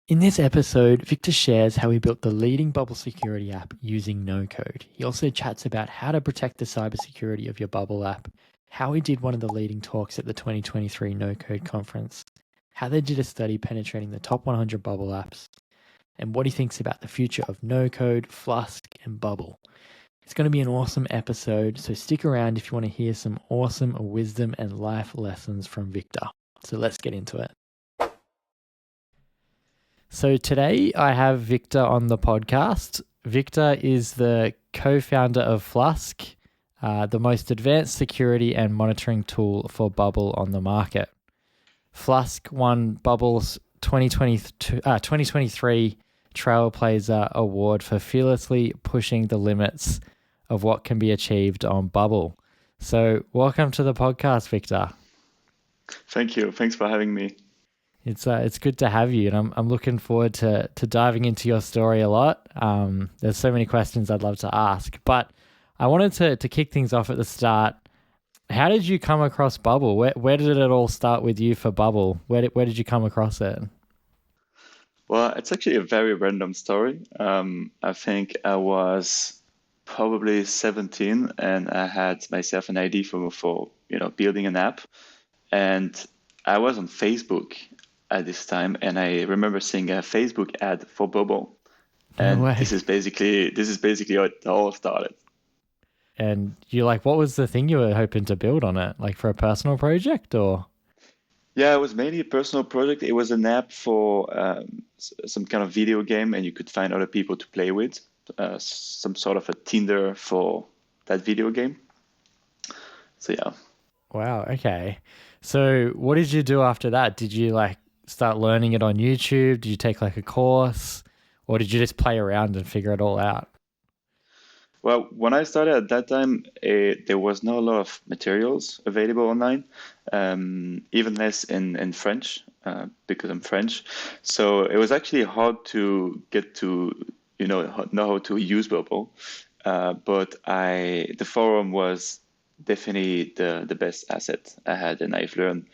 In this episode, Victor shares how he built the leading bubble security app using no code. He also chats about how to protect the cybersecurity of your bubble app, how he did one of the leading talks at the 2023 No Code conference, how they did a study penetrating the top 100 bubble apps, and what he thinks about the future of no code, Flusk, and Bubble. It's going to be an awesome episode, so stick around if you want to hear some awesome wisdom and life lessons from Victor. So let's get into it. So today I have Victor on the podcast. Victor is the co-founder of Flusk, the most advanced security and monitoring tool for Bubble on the market. Flusk won Bubble's 2023 Trailblazer Award for fearlessly pushing the limits of what can be achieved on Bubble. So welcome to the podcast, Victor. Thank you. Thanks for having me. It's good to have you, and I'm looking forward to diving into your story a lot. There's so many questions I'd love to ask, but I wanted to kick things off at the start. How did you come across Bubble? Where did it all start with you for Bubble? Where did you come across it? Well, it's actually a very random story. I think I was probably 17 and I had myself an idea for building an app, and I was on Facebook at this time, and I remember seeing a Facebook ad for Bubble, No and way. this is basically how it all started. And what was the thing you were hoping to build on it? Like for a personal project or? Yeah, it was mainly a personal project. It was an app for some kind of video game, and you could find other people to play with, some sort of a Tinder for that video game. So yeah. Wow. Okay. So what did you do after that? Did you start learning it on YouTube? Did you take a course, or did you just play around and figure it all out? Well, when I started at that time, there was not a lot of materials available online, even less in French, because I'm French. So it was actually hard to get to, know how to use Bubble. But the forum was definitely the best asset I had, and I've learned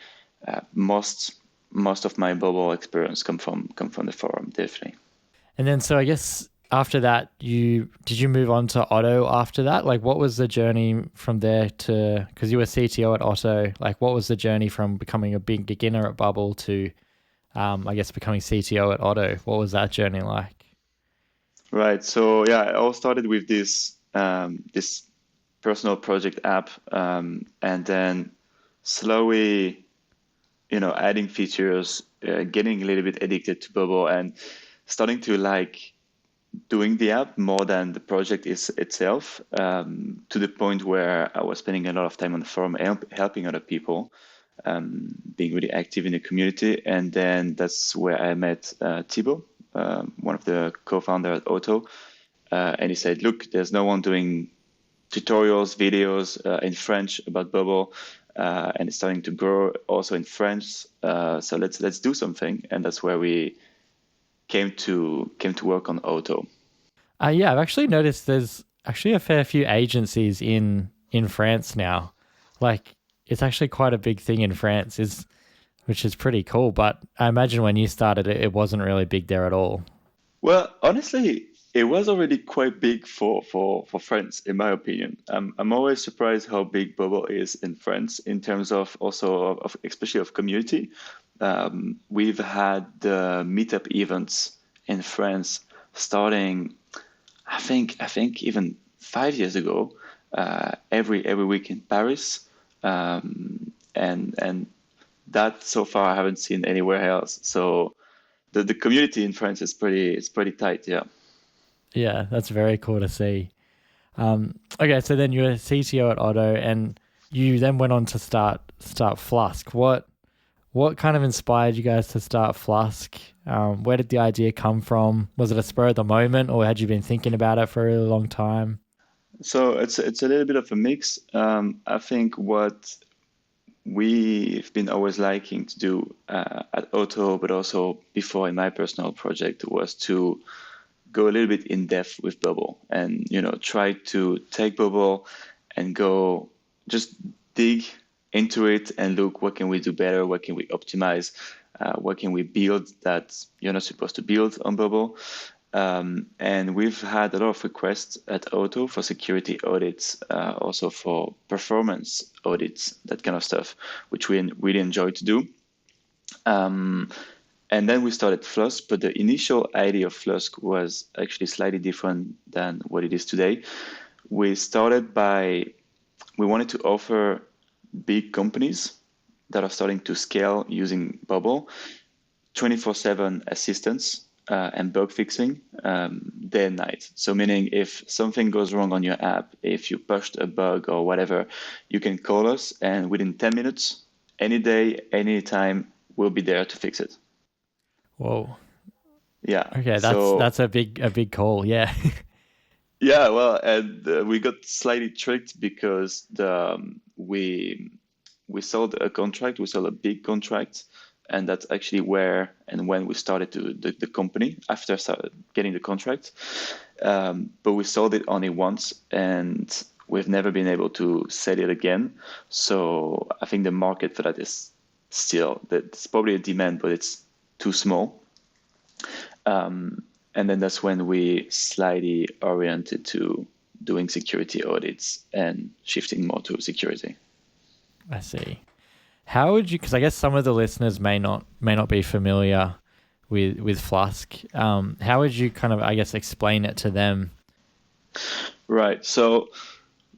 most of my Bubble experience come from the forum, definitely. And then, so I guess after that, did you move on to Otto after that? What was the journey from there to, because you were CTO at Otto, what was the journey from becoming a big beginner at Bubble to, I guess, becoming CTO at Otto? What was that journey like? Right. So yeah, it all started with this personal project app, and then slowly, adding features, getting a little bit addicted to Bubble, and starting to like doing the app more than the project is itself, to the point where I was spending a lot of time on the forum helping other people, being really active in the community. And then that's where I met Thibaut, one of the co-founders at Otto. And he said, look, there's no one doing tutorials, videos in French about Bubble, and it's starting to grow also in French. So let's do something. And that's where we came to work on Otto. Yeah, I've actually noticed there's actually a fair few agencies in France now. It's actually quite a big thing in France, which is pretty cool. But I imagine when you started, it wasn't really big there at all. Well, honestly, it was already quite big for France, in my opinion. I'm always surprised how big Bubble is in France in terms of also of especially of community. We've had the meetup events in France starting, I think even 5 years ago, every week in Paris, and that so far I haven't seen anywhere else. So the community in France is pretty tight, yeah. Yeah, that's very cool to see. Okay, so then you were CTO at Otto, and you then went on to start Flusk. What kind of inspired you guys to start Flusk? Where did the idea come from? Was it a spur of the moment, or had you been thinking about it for a really long time? So it's a little bit of a mix. I think what we've been always liking to do at Otto, but also before in my personal project, was to go a little bit in depth with Bubble, and try to take Bubble and go just dig into it and look what can we do better, what can we optimize, What can we build that you're not supposed to build on Bubble? And we've had a lot of requests at Auto for security audits, also for performance audits, that kind of stuff, which we really enjoy to do. And then we started Flusk, but the initial idea of Flusk was actually slightly different than what it is today. We started by, we wanted to offer big companies that are starting to scale using Bubble 24/7 assistance and bug fixing day and night. So meaning if something goes wrong on your app, if you pushed a bug or whatever, you can call us and within 10 minutes, any day, any time, we'll be there to fix it. Whoa. Yeah. Okay, So that's a big call. Yeah. yeah, well, and we got slightly tricked because we sold a contract, we sold a big contract, and that's actually where and when we started the company after getting the contract. But we sold it only once, and we've never been able to sell it again. So I think the market for that is still, that's probably a demand, but it's too small. And then that's when we slightly oriented to doing security audits and shifting more to security. I see. How would you? Because I guess some of the listeners may not be familiar with Flask. How would you kind of, I guess, explain it to them? Right. So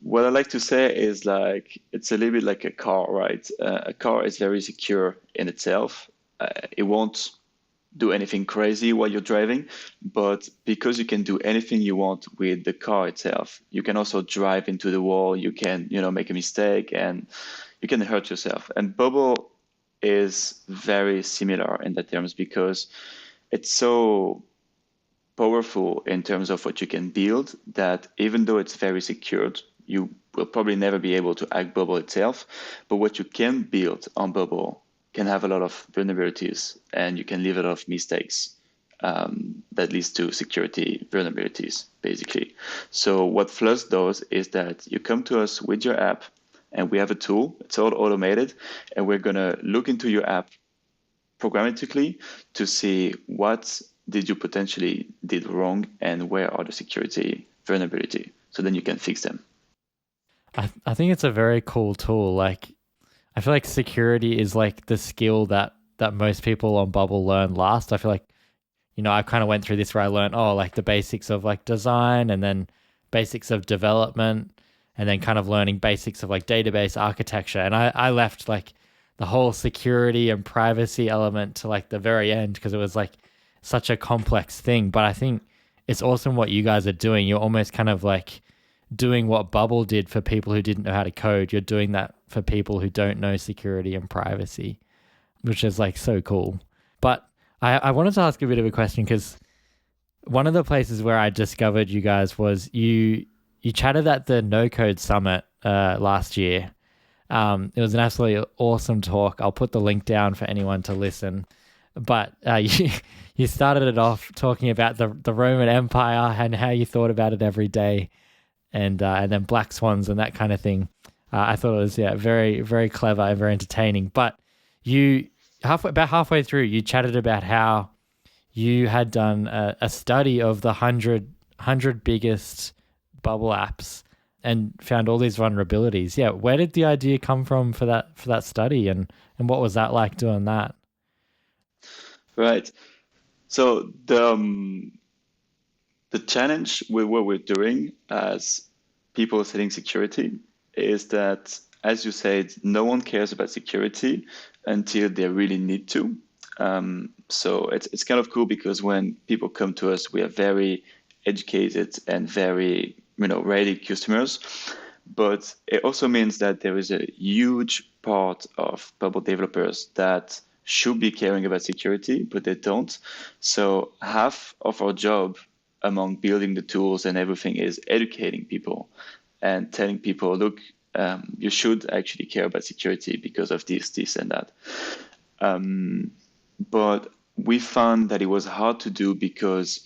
what I like to say is like it's a little bit like a car, right? A car is very secure in itself. It won't do anything crazy while you're driving, but because you can do anything you want with the car itself, you can also drive into the wall. You can, make a mistake and you can hurt yourself. And Bubble is very similar in that terms because it's so powerful in terms of what you can build that even though it's very secured, you will probably never be able to hack Bubble itself. But what you can build on Bubble can have a lot of vulnerabilities and you can leave a lot of mistakes that leads to security vulnerabilities, basically. So what Flusk does is that you come to us with your app and we have a tool, it's all automated, and we're going to look into your app programmatically to see what did you potentially did wrong and where are the security vulnerability. So then you can fix them. I think it's a very cool tool. Like, I feel like security is like the skill that most people on Bubble learn last. I feel like, I kind of went through this where I learned, like the basics of like design and then basics of development and then kind of learning basics of like database architecture. And I left like the whole security and privacy element to like the very end because it was like such a complex thing. But I think it's awesome what you guys are doing. You're almost kind of like doing what Bubble did for people who didn't know how to code. You're doing that for people who don't know security and privacy, which is like so cool. But I wanted to ask a bit of a question because one of the places where I discovered you guys was you chatted at the No Code Summit last year. It was an absolutely awesome talk. I'll put the link down for anyone to listen. But you started it off talking about the Roman Empire and how you thought about it every day, and then black swans and that kind of thing. I thought it was very very clever and very entertaining. But you about halfway through, you chatted about how you had done a study of the 100 biggest Bubble apps and found all these vulnerabilities. Yeah, where did the idea come from for that study, and what was that like doing that? Right. So the challenge with what we're doing as people setting security is that, as you said, no one cares about security until they really need to. So it's kind of cool because when people come to us, we are very educated and very ready customers. But it also means that there is a huge part of Bubble developers that should be caring about security, but they don't. So half of our job among building the tools and everything is educating people and telling people, look, you should actually care about security because of this, and that. But we found that it was hard to do because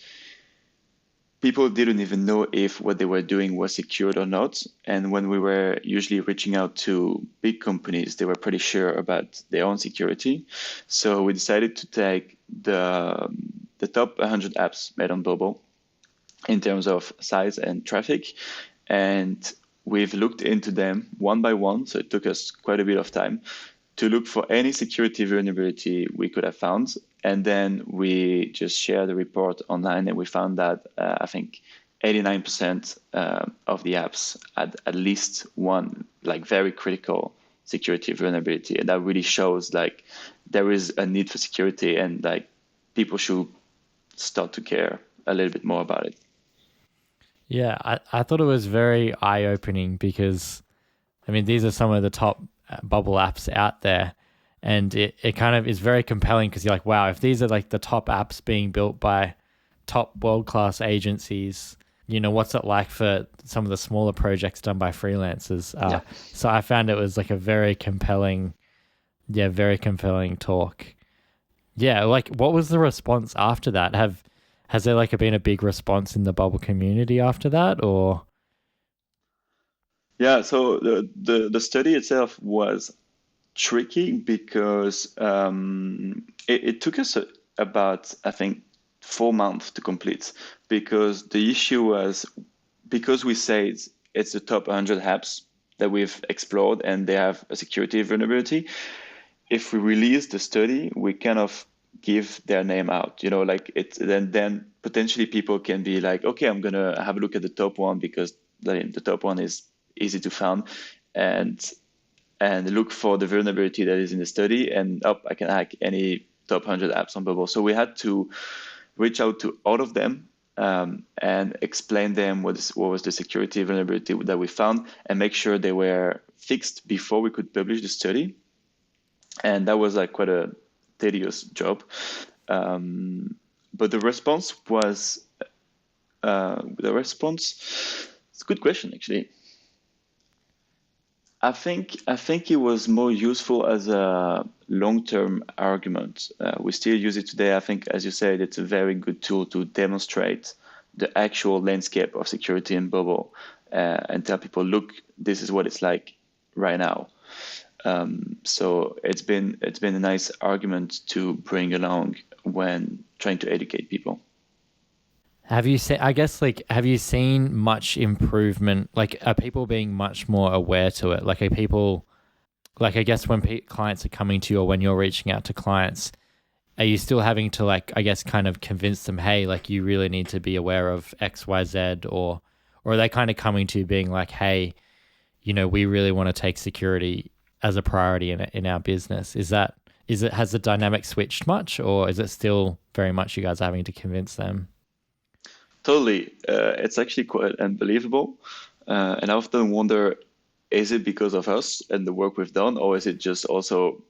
people didn't even know if what they were doing was secured or not. And when we were usually reaching out to big companies, they were pretty sure about their own security. So we decided to take the top 100 apps made on Bubble in terms of size and traffic. And we've looked into them one by one. So it took us quite a bit of time to look for any security vulnerability we could have found. And then we just shared the report online, and we found that I think 89% of the apps had at least one like very critical security vulnerability. And that really shows like there is a need for security, and like people should start to care a little bit more about it. Yeah, I thought it was very eye-opening because, I mean, these are some of the top bubble apps out there. And it kind of is very compelling because you're like, wow, if these are like the top apps being built by top world-class agencies, what's it like for some of the smaller projects done by freelancers? Yeah. So I found it was like a very compelling talk. Yeah, like what was the response after that? Has there like been a big response in the bubble community after that, or? Yeah, so the study itself was tricky because it took us about, I think, 4 months to complete, because the issue was, because we say it's the top 100 apps that we've explored and they have a security vulnerability. If we release the study, we kind of give their name out, like it's then potentially people can be like, okay, I'm gonna have a look at the top one because the top one is easy to find, and look for the vulnerability that is in the study, and I can hack any top 100 apps on Bubble. So we had to reach out to all of them, and explain them what was the security vulnerability that we found, and make sure they were fixed before we could publish the study. And that was like quite a tedious job. But the response was it's a good question, actually. I think it was more useful as a long-term argument. We still use it today. I think, as you said, it's a very good tool to demonstrate the actual landscape of security in Bubble, and tell people, look, this is what it's like right now. So it's been a nice argument to bring along when trying to educate people. Have you seen? I guess like, have you seen much improvement? Like, are people being much more aware to it? Like, are people like? I guess when clients are coming to you, or when you're reaching out to clients, are you still having to like? I guess kind of convince them, hey, like you really need to be aware of X, Y, Z, or are they kind of coming to you being like, hey, we really want to take security as a priority in our business? Has the dynamic switched much, or is it still very much you guys having to convince them? Totally. It's actually quite unbelievable. And I often wonder, is it because of us and the work we've done, or is it just also,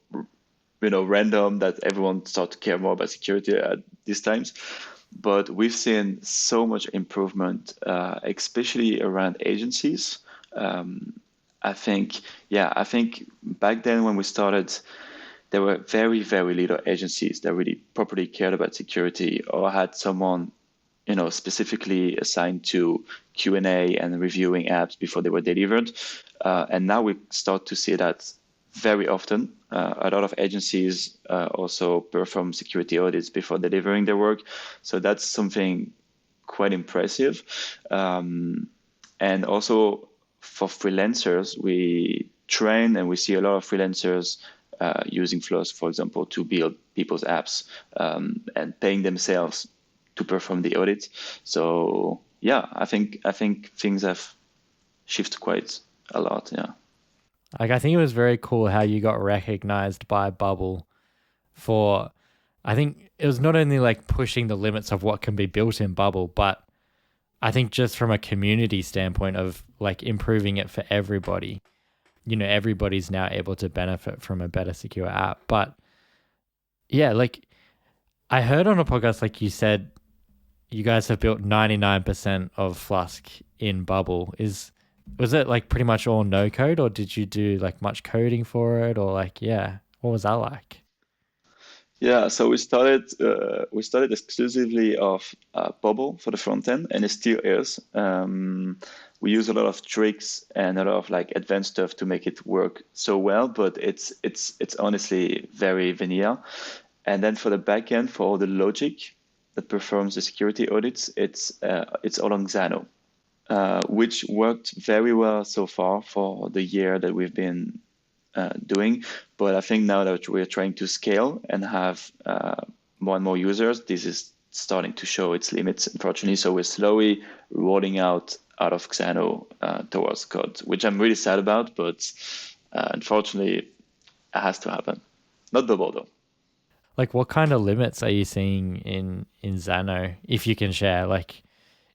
random that everyone start to care more about security at these times? But we've seen so much improvement, especially around agencies. I think back then when we started, there were very, very little agencies that really properly cared about security or had someone, specifically assigned to Q&A and reviewing apps before they were delivered. And now we start to see that very often. A lot of agencies also perform security audits before delivering their work. So that's something quite impressive. And also for freelancers, we train and we see a lot of freelancers using Flusk, for example, to build people's apps, and paying themselves to perform the audit. So yeah, I think things have shifted quite a lot. Yeah. Like, I think it was very cool how you got recognized by Bubble for, I think it was not only like pushing the limits of what can be built in Bubble, but I think just from a community standpoint of like improving it for everybody. Everybody's now able to benefit from a better secure app. But yeah, like I heard on a podcast, like you said, you guys have built 99% of Flusk in Bubble. Was it like pretty much all no code, or did you do like much coding for it, or like, yeah, what was that like? Yeah, so we started exclusively of Bubble for the front end, and it still is. We use a lot of tricks and a lot of like advanced stuff to make it work so well, but it's honestly very vanilla. And then for the backend, for all the logic that performs the security audits, it's all on Xano, which worked very well so far for the year that we've been doing. But I think now that we're trying to scale and have more and more users, this is starting to show its limits, unfortunately. So we're slowly rolling out of Xano towards code, which I'm really sad about, but unfortunately, it has to happen. Not Bubble though. Like, what kind of limits are you seeing in Xano, if you can share? Like,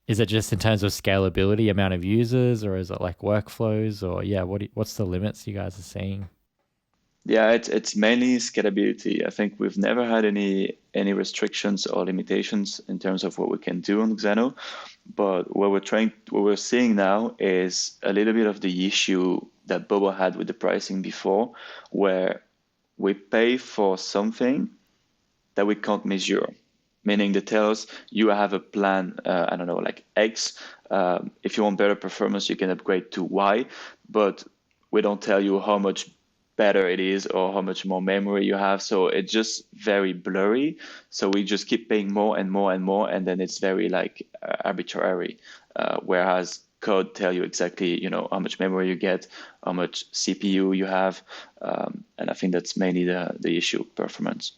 is it just in terms of scalability, amount of users, or is it like workflows, or yeah, what's the limits you guys are seeing? Yeah, it's mainly scalability. I think we've never had any restrictions or limitations in terms of what we can do on Xeno. But what we're seeing now is a little bit of the issue that Bubble had with the pricing before, where we pay for something that we can't measure. Meaning they tell us you have a plan, I don't know, like X. If you want better performance, you can upgrade to Y, but we don't tell you how much better it is or how much more memory you have. So it's just very blurry. So we just keep paying more and more and more, and then it's very like arbitrary. Whereas code tell you exactly, how much memory you get, how much CPU you have, and I think that's mainly the issue, performance.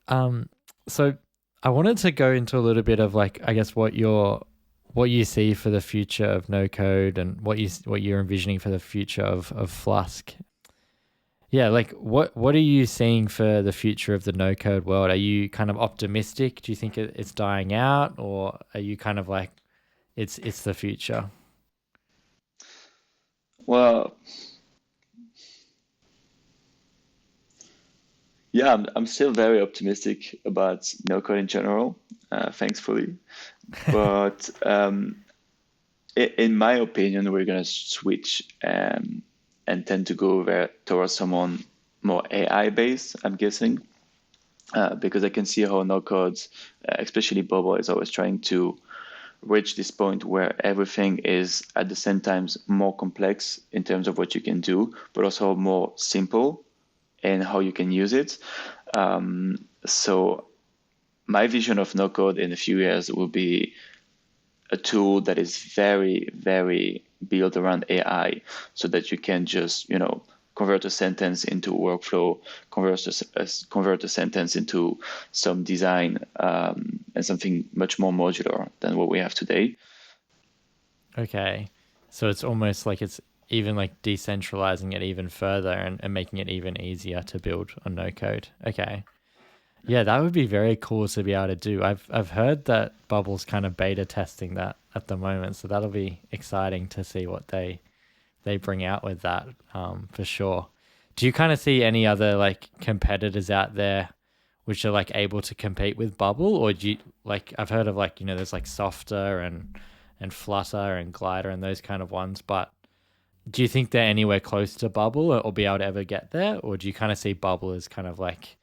Um, so I wanted to go into a little bit of like, I guess what you see for the future of no code and what you're envisioning for the future of Flusk. Yeah, like what are you seeing for the future of the no code world? Are you kind of optimistic? Do you think it's dying out, or are you kind of like it's the future? Well, yeah, I'm still very optimistic about no code in general, thankfully. But in my opinion, we're going to switch and tend to go towards someone more AI based, I'm guessing, because I can see how no codes, especially Bubble, is always trying to reach this point where everything is at the same time more complex in terms of what you can do, but also more simple in how you can use it. So my vision of no code in a few years will be a tool that is very, very built around AI so that you can just, convert a sentence into a workflow, convert a sentence into some design, and something much more modular than what we have today. Okay. So it's almost like it's even like decentralizing it even further and making it even easier to build on no code. Okay. Yeah, that would be very cool to be able to do. I've heard that Bubble's kind of beta testing that at the moment, so that'll be exciting to see what they bring out with that, for sure. Do you kind of see any other like competitors out there which are like able to compete with Bubble, or do you like I've heard of like there's like Softer and Flutter and Glider and those kind of ones, but do you think they're anywhere close to Bubble or be able to ever get there, or do you kind of see Bubble as kind of like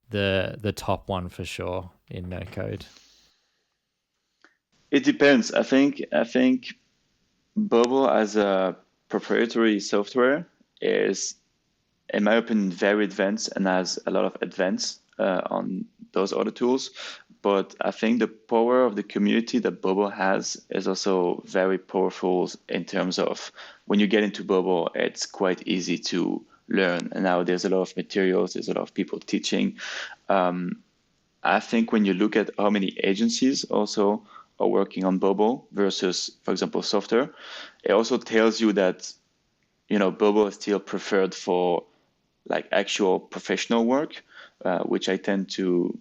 the top one for sure in no code? It depends. I think Bubble as a proprietary software is, in my opinion, very advanced and has a lot of advance on those other tools. But I think the power of the community that Bubble has is also very powerful in terms of when you get into Bubble, it's quite easy to learn. And now there's a lot of materials, there's a lot of people teaching. I think when you look at how many agencies also are working on Bubble versus, for example, software, it also tells you that Bubble is still preferred for like actual professional work, which I tend to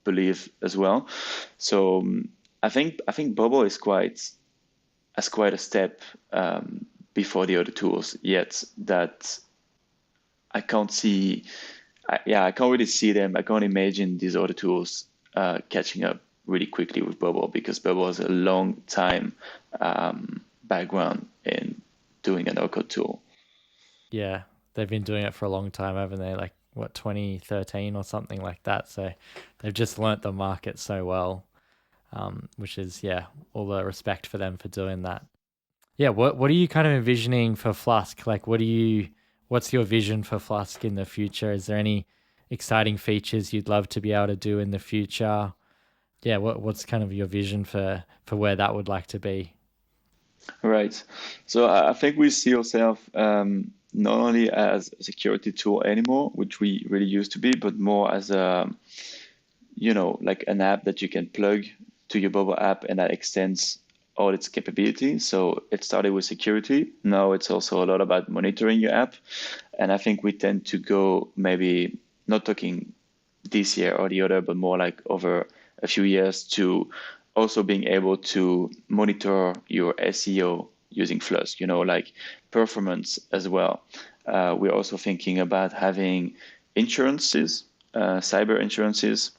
believe as well. So I think Bubble is quite a step before the other tools. Yet that I can't see. Yeah, I can't really see them. I can't imagine these other tools catching up really quickly with Bubble because Bubble has a long time background in doing a no-code tool. Yeah, they've been doing it for a long time, haven't they? Like what, 2013 or something like that. So they've just learnt the market so well, which is, yeah, all the respect for them for doing that. Yeah, what are you kind of envisioning for Flusk? Like, what's your vision for Flusk in the future? Is there any exciting features you'd love to be able to do in the future? Yeah, what's kind of your vision for where that would like to be? Right. So I think we see ourselves not only as a security tool anymore, which we really used to be, but more as a, like an app that you can plug to your Bubble app and that extends all its capabilities. So it started with security. Now it's also a lot about monitoring your app. And I think we tend to go maybe not talking this year or the other, but more like over a few years to also being able to monitor your SEO using Flusk, like performance as well. We're also thinking about having insurances, cyber insurances,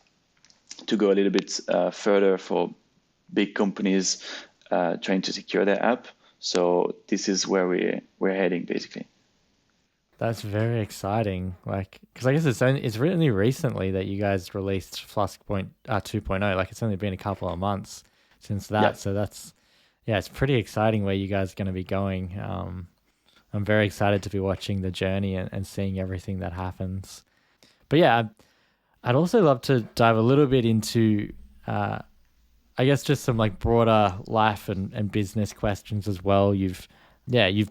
to go a little bit further for big companies trying to secure their app. So this is where we're heading basically. That's very exciting. Like, because I guess it's really recently that you guys released Flask 2.0. Like, it's only been a couple of months since Yeah. that. So that's, yeah, it's pretty exciting where you guys are going to be going. I'm very excited to be watching the journey and seeing everything that happens. But yeah, I'd also love to dive a little bit into, uh, I guess, just some like broader life and business questions as well. You've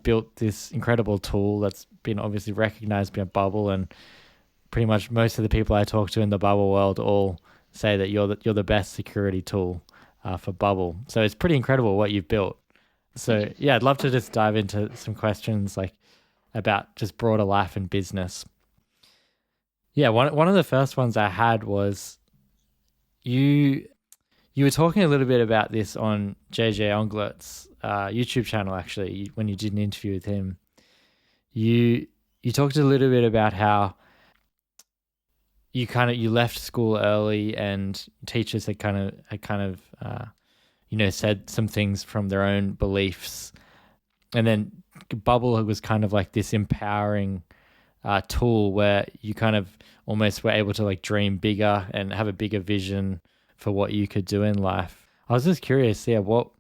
built this incredible tool that's been obviously recognized by Bubble, and pretty much most of the people I talk to in the Bubble world all say that you're the best security tool for Bubble. So it's pretty incredible what you've built. Thank So you. yeah, I'd love to just dive into some questions like about just broader life and business. Yeah, one of the first ones I had was you you were talking a little bit about this on JJ Onglet's YouTube channel actually when you did an interview with him. You you talked a little bit about how you left school early and teachers had said some things from their own beliefs, and then Bubble was kind of like this empowering tool where you kind of almost were able to like dream bigger and have a bigger vision for what you could do in life. I was just curious, yeah, what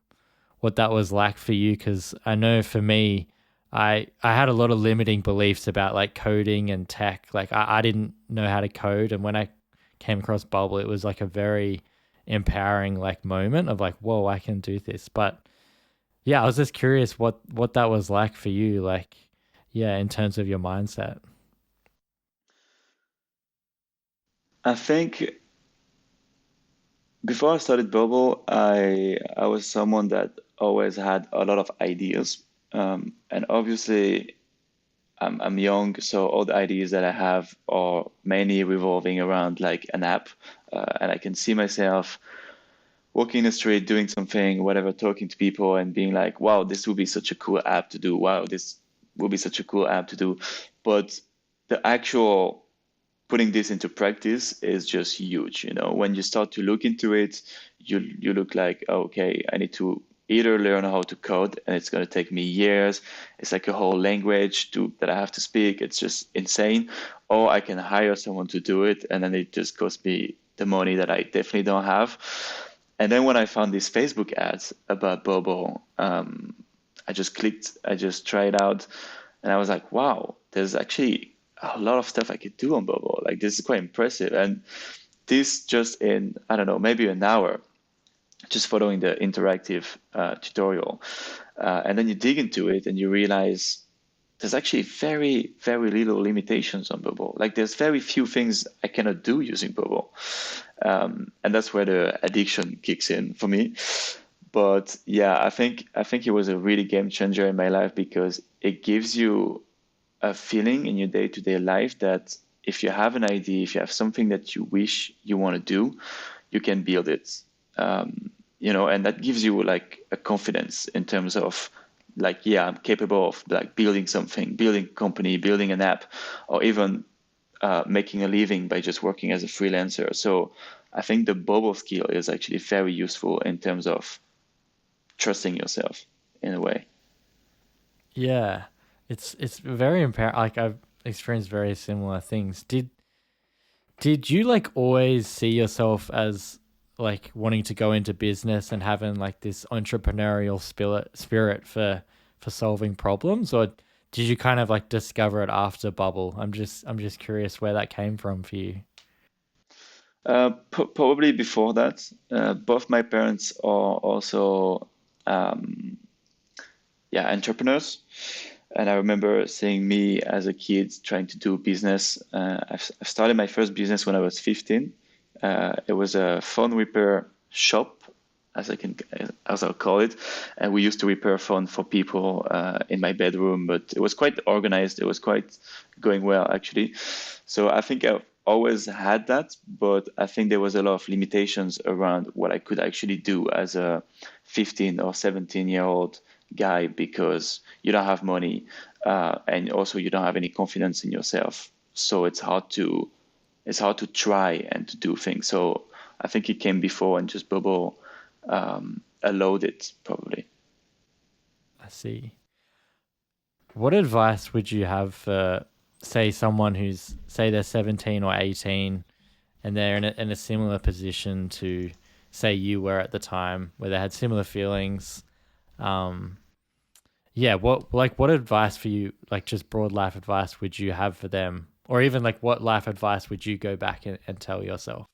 that was like for you, because I know for me, I had a lot of limiting beliefs about like coding and tech. Like I didn't know how to code, and when I came across Bubble, it was like a very empowering like moment of like, whoa, I can do this. But yeah, I was just curious what that was like for you, like, yeah, in terms of your mindset. I think before I started Bubble, I was someone that always had a lot of ideas, and obviously I'm young, so all the ideas that I have are mainly revolving around like an app, and I can see myself walking in the street, doing something, whatever, talking to people, and being like, "Wow, this would be such a cool app to do. Wow, this would be such a cool app to do." But the actual putting this into practice is just huge. When you start to look into it, you look like, okay, I need to either learn how to code, and it's going to take me years. It's like a whole language that I have to speak. It's just insane. Or I can hire someone to do it, and then it just costs me the money that I definitely don't have. And then when I found these Facebook ads about Bobo, I just clicked, I just tried out, and I was like, wow, there's actually a lot of stuff I could do on Bobo. Like this is quite impressive. And this just in, I don't know, maybe an hour, just following the interactive tutorial. And then you dig into it and you realize there's actually very, very little limitations on Bobo. Like there's very few things I cannot do using Bobo. And that's where the addiction kicks in for me. But yeah, I think it was a really game changer in my life because it gives you a feeling in your day-to-day life that if you have an idea, if you have something that you wish you want to do, you can build it. And that gives you like a confidence in terms of like, yeah, I'm capable of like building something, building a company, building an app, or even making a living by just working as a freelancer. So I think the bubble skill is actually very useful in terms of trusting yourself in a way. Yeah, it's very empowering. Like I've experienced very similar things. Did you like always see yourself as like wanting to go into business and having like this entrepreneurial spirit for solving problems, or did you kind of like discover it after bubble? I'm just curious where that came from for you. Probably before that. Both my parents are also um, yeah, entrepreneurs. And I remember seeing me as a kid trying to do business. I started my first business when I was 15. It was a phone repair shop, as I'll call it, and we used to repair phone for people in my bedroom. But it was quite organized. It was quite going well, actually. So I think I've always had that, but I think there was a lot of limitations around what I could actually do as a 15 or 17-year-old guy because you don't have money, and also you don't have any confidence in yourself. So it's hard to try and to do things. So I think it came before and just bubble allowed it probably. I see. What advice would you have for, say, someone who's, say, they're 17 or 18 and they're in a similar position to, say, you were at the time, where they had similar feelings? Um, yeah, what advice for you, like just broad life advice, would you have for them? Or even like what life advice would you go back and tell yourself?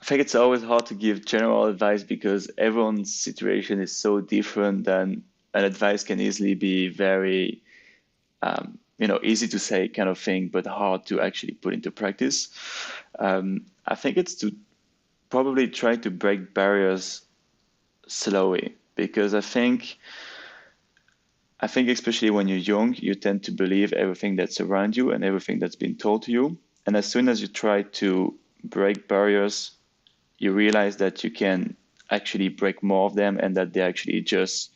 I think it's always hard to give general advice because everyone's situation is so different, and an advice can easily be very easy to say kind of thing, but hard to actually put into practice. I think it's to probably try to break barriers slowly because I think especially when you're young, you tend to believe everything that's around you and everything that's been told to you. And as soon as you try to break barriers, you realize that you can actually break more of them and that they're actually just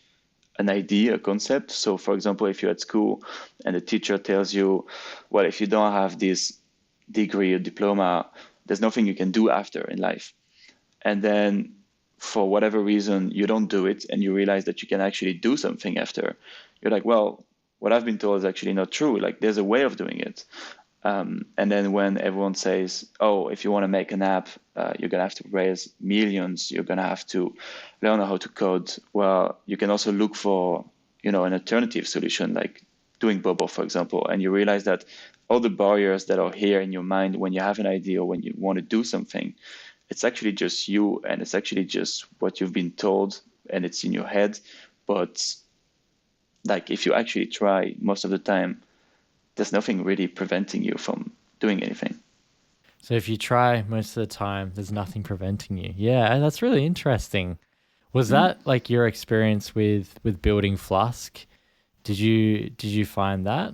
an idea, a concept. So, for example, if you're at school and the teacher tells you, well, if you don't have this degree or diploma, there's nothing you can do after in life. And then for whatever reason you don't do it and you realize that you can actually do something after, you're like, well, what I've been told is actually not true. Like there's a way of doing it. And then when everyone says, oh, if you want to make an app, you're going to have to raise millions, you're going to have to learn how to code. Well, you can also look for, an alternative solution like doing Bobo, for example, and you realize that all the barriers that are here in your mind when you have an idea or when you want to do something, it's actually just you and it's actually just what you've been told and it's in your head. But like if you actually try most of the time, there's nothing really preventing you from doing anything. So if you try most of the time, there's nothing preventing you. Yeah, that's really interesting. Was Mm. that like your experience with building Flusk? Did you find that?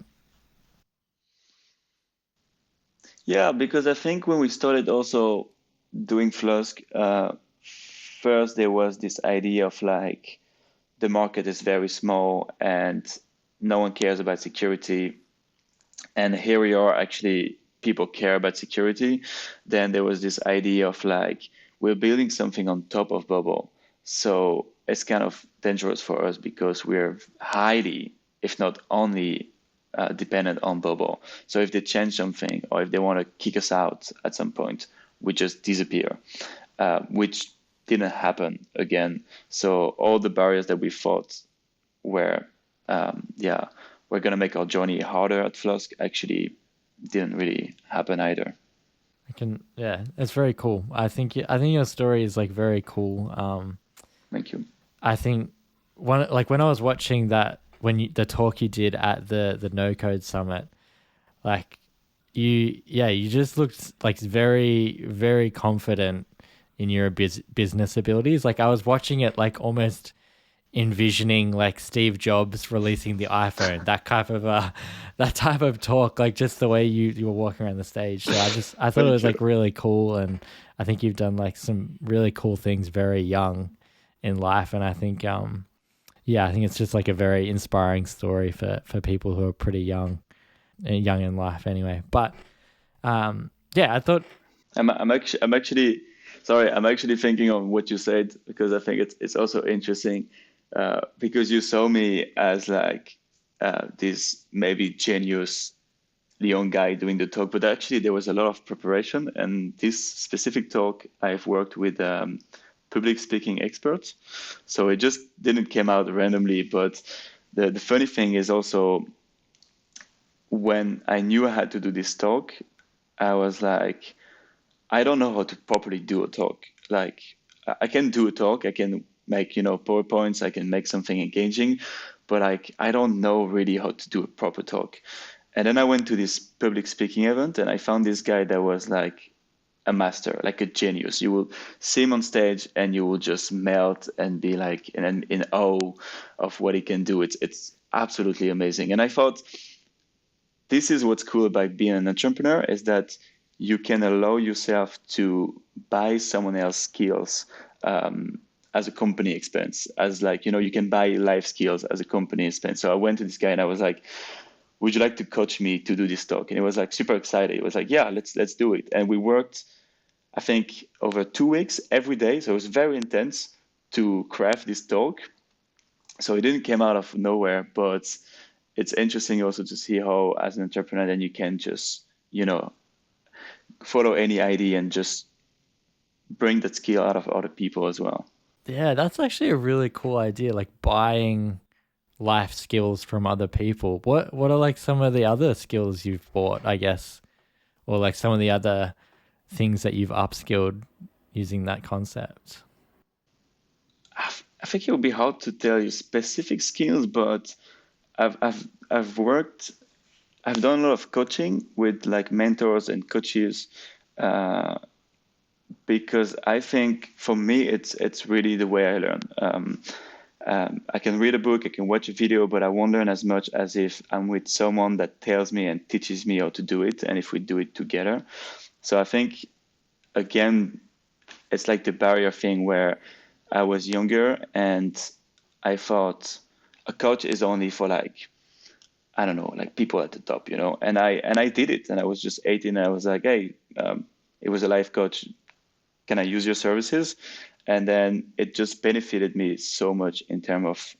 Yeah, because I think when we started also doing Flusk, first there was this idea of like the market is very small and no one cares about security. And here we are, actually, people care about security. Then there was this idea of like, we're building something on top of Bubble. So it's kind of dangerous for us because we're highly, if not only, dependent on Bubble. So if they change something or if they want to kick us out at some point, we just disappear, which didn't happen again. So all the barriers that we thought where yeah, we're gonna make our journey harder at Flusk actually didn't really happen either. I can, yeah, it's very cool. I think your story is like very cool. Thank you. I think when I was watching that the talk you did at the No Code Summit, like you just looked like very very confident in your business abilities. Like I was watching it like almost envisioning like Steve Jobs releasing the iPhone, that type of that type of talk, like just the way you were walking around the stage. So I thought it was Thank you. like really cool, and I think you've done like some really cool things very young in life, and I think yeah, I think it's just like a very inspiring story for people who are pretty young in life anyway. But yeah, I thought I'm actually sorry. I'm actually thinking of what you said because I think it's also interesting because you saw me as like this maybe genius young guy doing the talk, but actually there was a lot of preparation. And this specific talk, I've worked with public speaking experts, so it just didn't come out randomly. But the funny thing is also when I knew I had to do this talk, I was like, I don't know how to properly do a talk. Like I can do a talk, I can make, PowerPoints, I can make something engaging, but like I don't know really how to do a proper talk. And then I went to this public speaking event and I found this guy that was like a master, like a genius. You will see him on stage and you will just melt and be like in awe of what he can do. It's absolutely amazing. And I thought this is what's cool about being an entrepreneur is that you can allow yourself to buy someone else's skills as a company expense, as like, you can buy life skills as a company expense. So I went to this guy and I was like, would you like to coach me to do this talk? And he was like super excited. He was like, yeah, let's do it. And we worked, I think, over 2 weeks every day. So it was very intense to craft this talk. So it didn't come out of nowhere, but it's interesting also to see how as an entrepreneur then you can just, follow any idea and just bring that skill out of other people as well. Yeah, that's actually a really cool idea, like buying life skills from other people. What are like some of the other skills you've bought, I guess, or like some of the other things that you've upskilled using that concept? I think it would be hard to tell you specific skills, but I've worked, I've done a lot of coaching with like mentors and coaches, uh, because I think for me it's really the way I learn. I can read a book, I can watch a video, but I won't learn as much as if I'm with someone that tells me and teaches me how to do it, and if we do it together. So I think again, it's like the barrier thing where I was younger and I thought a coach is only for like, I don't know, like people at the top, and I did it, and I was just 18 and I was like, hey, it was a life coach, can I use your services? And then it just benefited me so much in terms of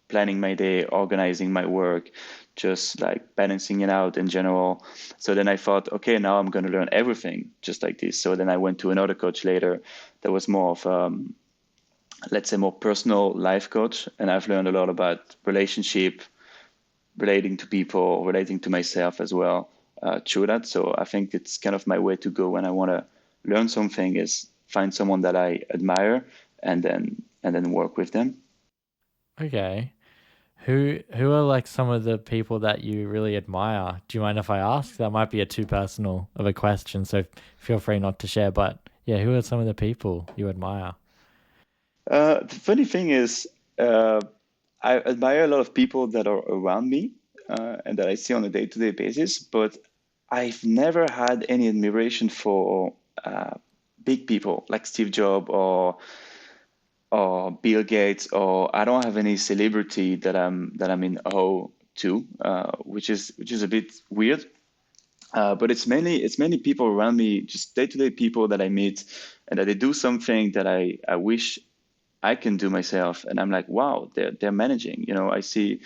planning my day, organizing my work, just like balancing it out in general. So then I thought, okay, now I'm going to learn everything just like this. So then I went to another coach later that was more of, let's say, more personal life coach. And I've learned a lot about relationship, relating to people, relating to myself as well through that. So I think it's kind of my way to go when I want to learn something is find someone that I admire and then work with them. Okay. Who are like some of the people that you really admire? Do you mind if I ask? That might be a too personal of a question, so feel free not to share. But yeah, who are some of the people you admire? The funny thing is, uh, I admire a lot of people that are around me and that I see on a day-to-day basis, but I've never had any admiration for big people like Steve Jobs or Bill Gates, or I don't have any celebrity that I'm in awe to, which is a bit weird. But it's mainly people around me, just day-to-day people that I meet, and that they do something that I wish I can do myself, and I'm like, wow, they're managing. I see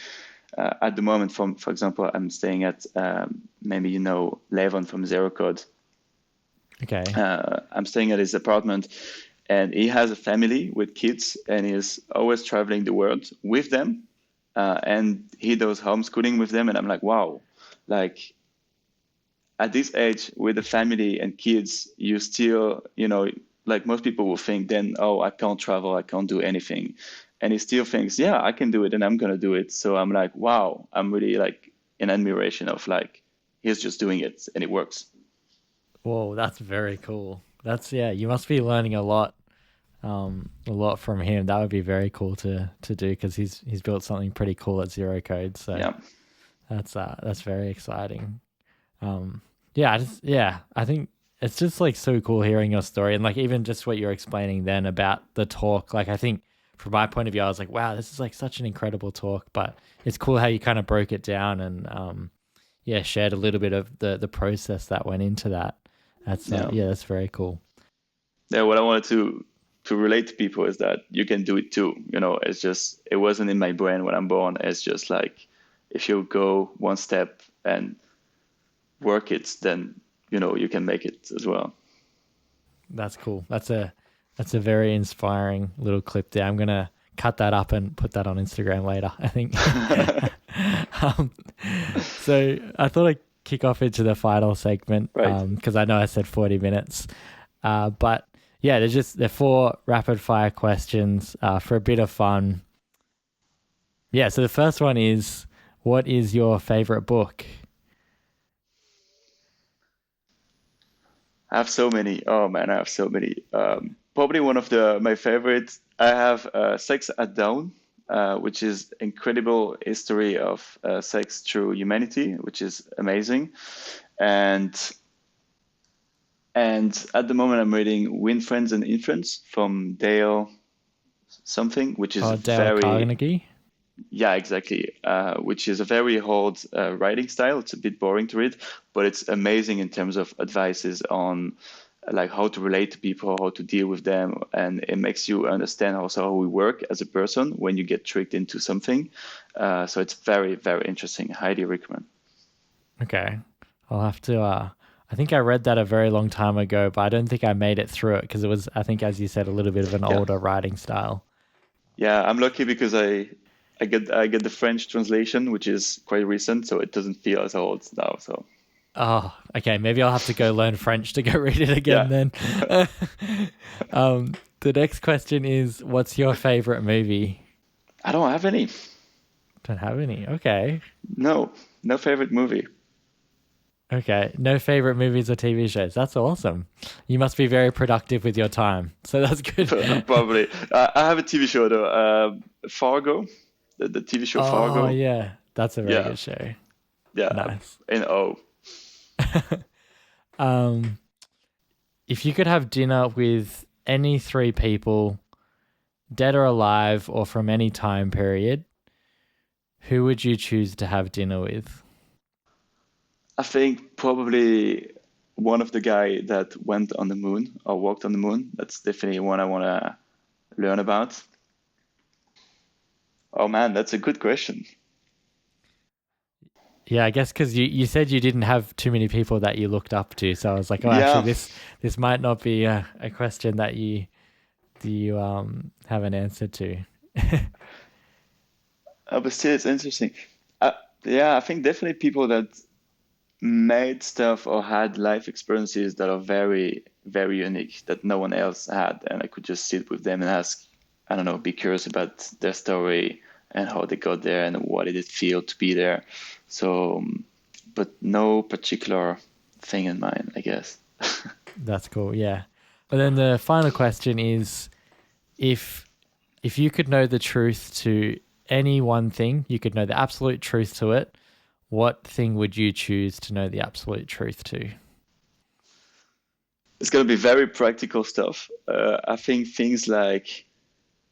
at the moment, for example, I'm staying at maybe Levon from Zero Code. Okay. I'm staying at his apartment, and he has a family with kids, and he's always traveling the world with them, and he does homeschooling with them, and I'm like, wow, like at this age with a family and kids, you still, like most people will think then, oh, I can't travel, I can't do anything. And he still thinks, yeah, I can do it and I'm going to do it. So I'm like, wow, I'm really like in admiration of like, he's just doing it and it works. Whoa, that's very cool. That's yeah, you must be learning a lot from him. That would be very cool to do because he's built something pretty cool at Zero Code. So Yeah. that's very exciting. Yeah, I think it's just like so cool hearing your story and like even just what you're explaining then about the talk. Like I think from my point of view, I was like, wow, this is like such an incredible talk. But it's cool how you kind of broke it down and yeah, shared a little bit of the process that went into that. That's Yeah. yeah, that's very cool. Yeah. What I wanted to relate to people is that you can do it too. It's just, it wasn't in my brain when I'm born. It's just like, if you go one step and work it, then you can make it as well. That's cool. That's a very inspiring little clip there. I'm gonna cut that up and put that on Instagram later, I think. um, so I thought I'd kick off into the final segment Right. because I know I said 40 minutes. But yeah, they're four rapid fire questions for a bit of fun. Yeah, so the first one is, what is your favorite book? I have so many. Oh man, I have so many. Probably one of the my favorites. I have Sex at Dawn, which is incredible history of sex through humanity, which is amazing. And at the moment, I'm reading Win Friends and Influence from Dale something, which is Dale very, Carnegie. yeah, exactly. Which is a very old writing style. It's a bit boring to read, but it's amazing in terms of advices on like how to relate to people, how to deal with them, and it makes you understand also how we work as a person when you get tricked into something. So it's very, very interesting. Highly recommend. Okay. I'll have to I think I read that a very long time ago, but I don't think I made it through it because it was, I think, as you said, a little bit of an Yeah, older writing style. yeah. I'm lucky because I get the French translation, which is quite recent, so it doesn't feel as old now. So Oh, okay. Maybe I'll have to go learn French to go read it again yeah, then. The next question is, what's your favorite movie? I don't have any. Don't have any. Okay. No, no favorite movie. Okay. No favorite movies or TV shows. That's awesome. You must be very productive with your time. So that's good. Probably. I have a TV show though. Fargo, the TV show Oh, Fargo. yeah. That's a very Yeah, good show. yeah. Nice. And oh, Um, if you could have dinner with any three people, dead or alive or from any time period, who would you choose to have dinner with? I think probably one of the guy that went on the moon or walked on the moon. That's definitely one I want to learn about. Oh man, that's a good question. Yeah, I guess because you said you didn't have too many people that you looked up to, so I was like, oh, actually, Yeah, this might not be a question that you have an answer to. but still, it's interesting. Uh, yeah, I think definitely people that made stuff or had life experiences that are very, very unique that no one else had. And I could just sit with them and ask, I don't know, be curious about their story and how they got there and what did it feel to be there. So, but no particular thing in mind, I guess. That's cool. Yeah. And then the final question is, if if you could know the truth to any one thing, you could know the absolute truth to it, what thing would you choose to know the absolute truth to? It's going to be very practical stuff. I think things like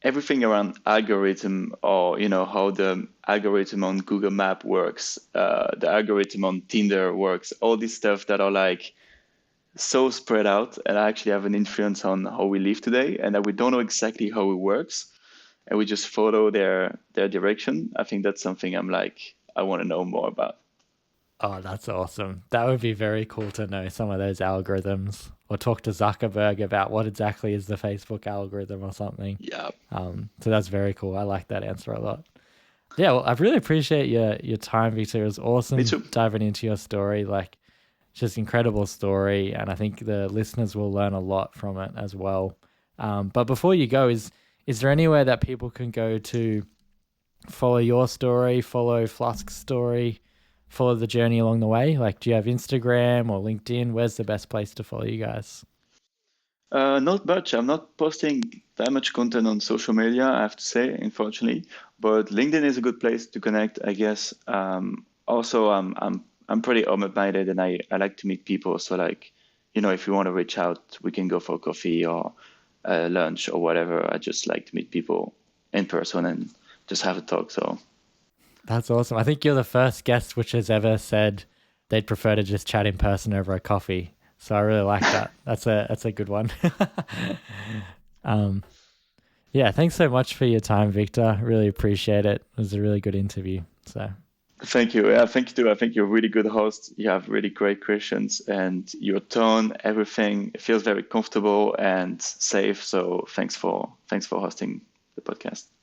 everything around algorithm or how the algorithm on Google Map works, the algorithm on Tinder works, all these stuff that are like so spread out and actually have an influence on how we live today and that we don't know exactly how it works and we just follow their direction. I think that's something I'm like I want to know more about. Oh, that's awesome. That would be very cool to know some of those algorithms or talk to Zuckerberg about what exactly is the Facebook algorithm or something. Yeah, So that's very cool. I like that answer a lot. Yeah, well, I really appreciate your time, Victor. It was me awesome too. diving into your story. Like, just incredible story, and I think the listeners will learn a lot from it as well. But before you go, is there anywhere that people can go to follow your story, follow Flusk's story, follow the journey along the way? Like, do you have Instagram or LinkedIn? Where's the best place to follow you guys? Not much. I'm not posting that much content on social media, I have to say, unfortunately. But LinkedIn is a good place to connect, I guess. Also, I'm pretty open-minded, and I like to meet people. So, like, if you want to reach out, we can go for coffee or lunch or whatever. I just like to meet people in person and just have a talk. So, That's awesome. I think you're the first guest which has ever said they'd prefer to just chat in person over a coffee. So I really like that. That's a good one. um, yeah, thanks so much for your time, Victor. Really appreciate it. It was a really good interview. So Thank you. Yeah, thank you too. I think you're a really good host. You have really great questions, and your tone, everything feels very comfortable and safe. So thanks for hosting the podcast.